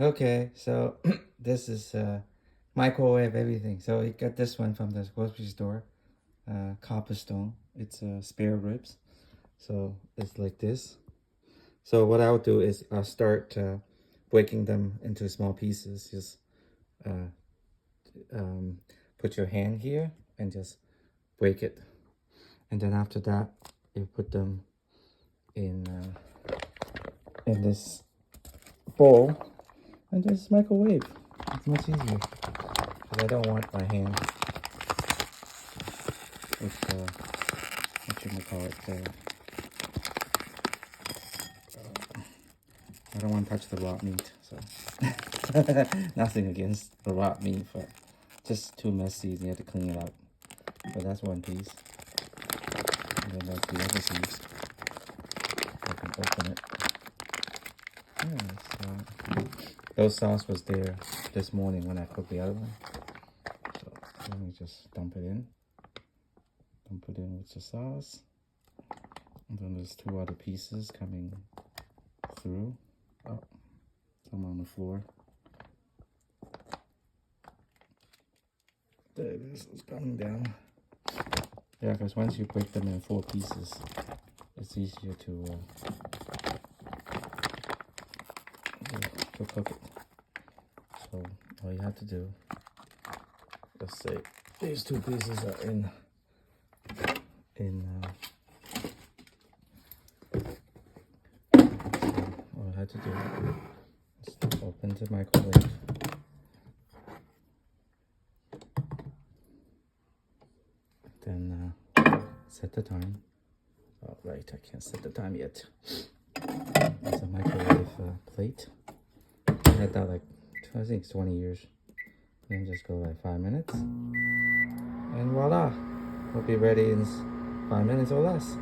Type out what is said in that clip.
Okay, so this is microwave everything. So you got this one from the grocery store, Copperstone. It's spare ribs. So it's like this. So what I'll do is I'll start breaking them into small pieces. Just uh, put your hand here and just break it. And then after that, you put them in this bowl and just microwave. It's much easier because I don't want my hand with what you call it. I don't want to touch the raw meat. So nothing against the raw meat, but just too messy. You have to clean it up. But that's one piece. And then that's the other piece. I can open it. Yeah, so those sauce was there this morning when I cooked the other one. So let me just dump it in. Dump it in with the sauce. And then there's two other pieces coming through. Oh, some on the floor. There it is. It's coming down. Yeah, because once you break them in 4 pieces, it's easier to cook it. So all you have to do, let's say these 2 pieces are in all I had to do is open the microwave. Then set the time. Oh, right, I can't set the time yet. It's a microwave plate. I had that like, I think 20 years. And just go like 5 minutes. And voila, we'll be ready in 5 minutes or less.